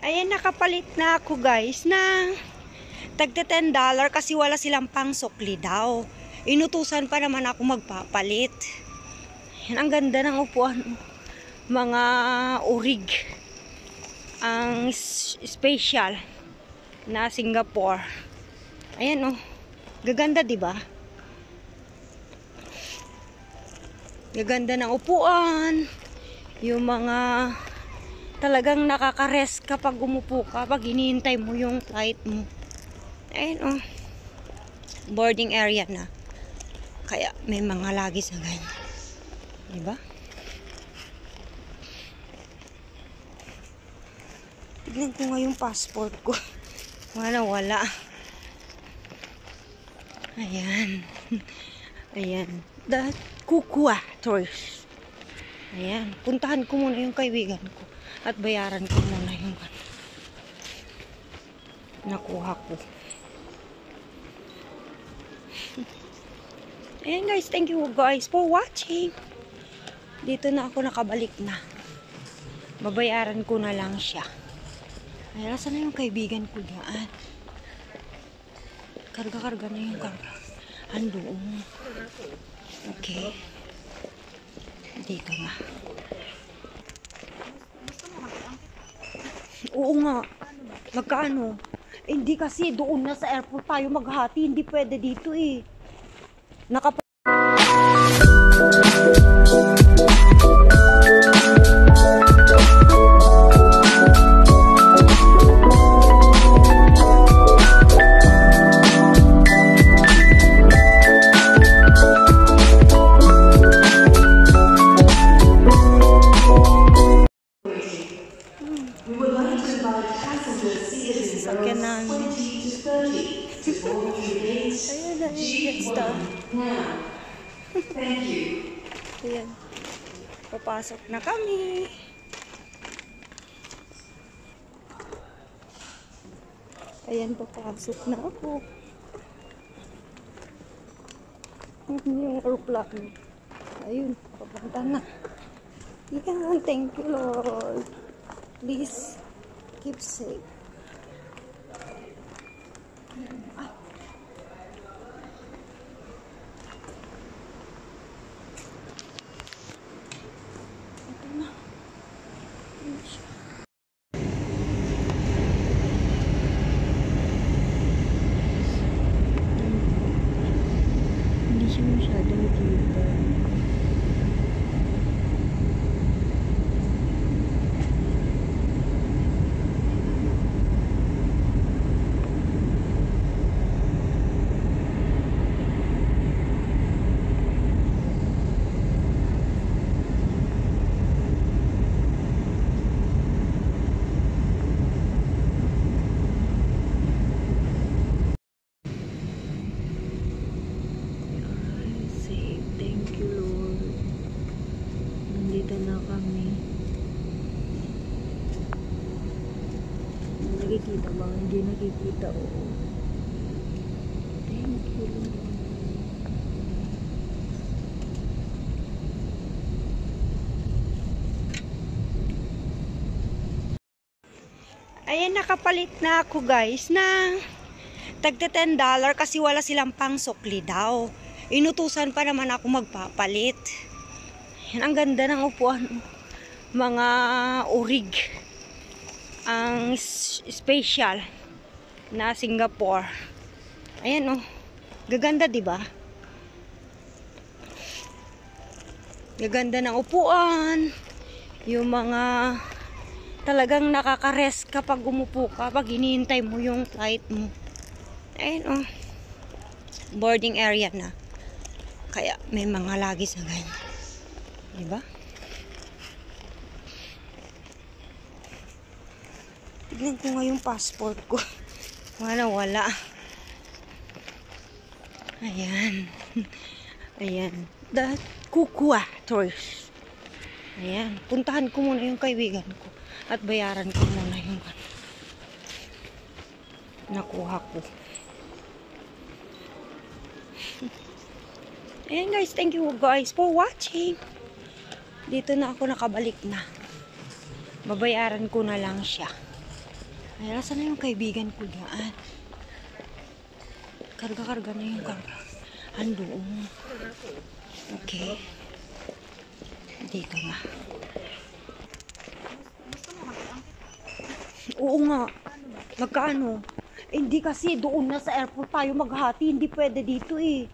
Ayan, nakapalit na ako guys ng tagta $10 kasi wala silang pang sukli daw. Inutusan pa naman ako magpapalit. Yan, ang ganda ng upuan. Mga urig. Ang special na Singapore. Ayan oh. Gaganda, diba? Gaganda ng upuan. Yung mga talagang nakaka-rest kapag umupo ka, pag hinihintay mo yung flight mo. Ayun oh. Boarding area na. Kaya may mga lagi sa ganyan. Diba? Tignan ko nga yung passport ko. Wala. Ayan. Ayan. The Kukua Tourist. Ayan. Puntahan ko muna yung kaibigan ko. At bayaran ko muna yung nakuha ko. Ayan guys. Thank you guys for watching. Dito na ako nakabalik na. Babayaran ko na lang siya. Ayan. Saan na yung kaibigan ko dyan? Karga-karga na yung karga. Andoon. Okay. Dito nga. Oo nga. Magkano? Hindi kasi doon na sa airport tayo maghati. Hindi pwede dito eh. Ayan. Papasok na kami. Ayan, papasok na ako. Yung aeroplano. Ayun, papunta na. Ayan, thank you Lord. Please, keep safe. Hindi siya masyadong kita. Na kami. Nakikita ba? Hindi nakikita. Oo. Thank you. Ayan, nakapalit na ako guys ng tagta $10 kasi wala silang pang sukli daw. Inutusan pa naman ako magpapalit. Yan, ang ganda ng upuan. Mga urig. Ang special na Singapore. Ayan oh. Gaganda, diba? Gaganda ng upuan. Yung mga talagang nakaka-rest kapag umupo ka, pag hinihintay mo yung flight mo. Ayan oh. Boarding area na. Kaya may mga lagi sa ganyan. Diba? Tignan ko nga yung passport ko. Wala. Ayan. Ayan. The Kukua Tourist. Ayan. Puntahan ko muna yung kaibigan ko. At bayaran ko muna yung nakuha ko. Ayan guys. Thank you guys for watching. Dito na ako nakabalik na. Babayaran ko na lang siya. Ay, nasa na yung kaibigan ko dyan? Karga-karga na yung karga. Andoon. Okay. Dito na. Oo nga. Magkano? Hindi kasi doon na sa airport tayo maghati. Hindi pwede dito eh.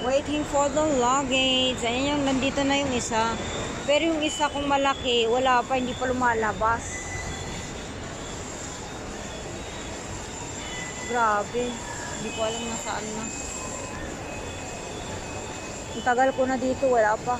Waiting for the luggage. Ayan yung, nandito na yung isa. Pero yung isa kung malaki, wala pa, hindi pa lumalabas. Grabe. Hindi ko alam na saan na. Ang tagal ko na dito, wala pa.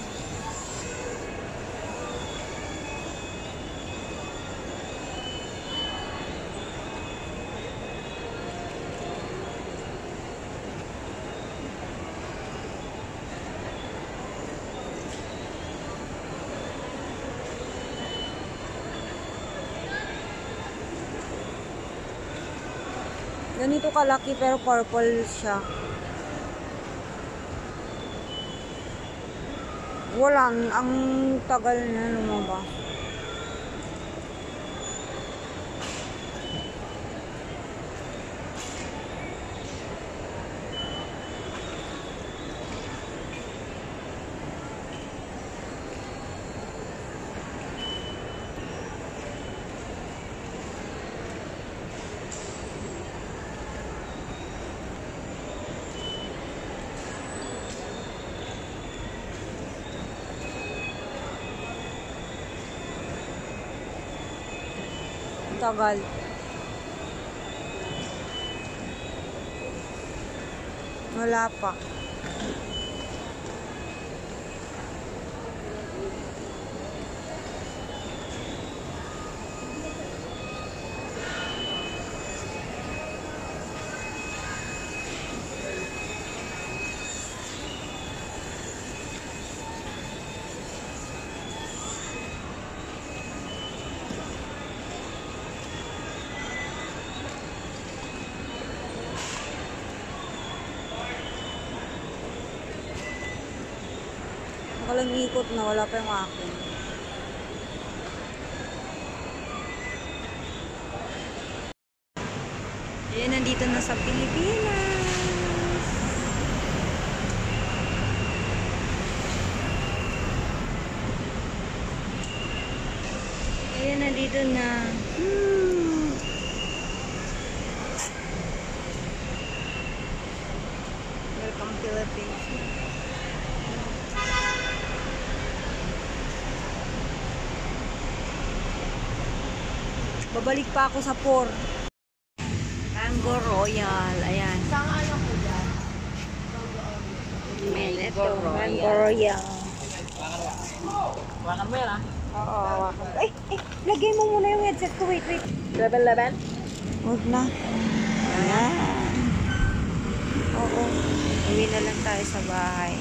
Ganito kalaki pero purple siya. Wala, ang tagal na lumabas. Tagal. Wala pa. Walang ikot na, wala pa yung akin. Ayan, nandito na sa Pilipinas. Ayan, nandito na. Welcome Philippines. Babalik pa ako sa port. Mango Royal. Ayan. Saan ano po yan? Mango Royal. Wakan mo yan ah. Oo, hawakan. Ay, lagay mo muna yung headset ko. Wait. 7-Eleven? Huwag na. Ayan. Oo. Uwi na lang tayo sa bahay.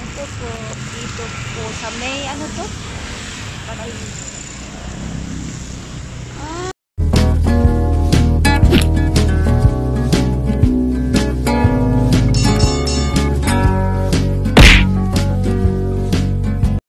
Ito po. Dito po sa may, ano to? Patay.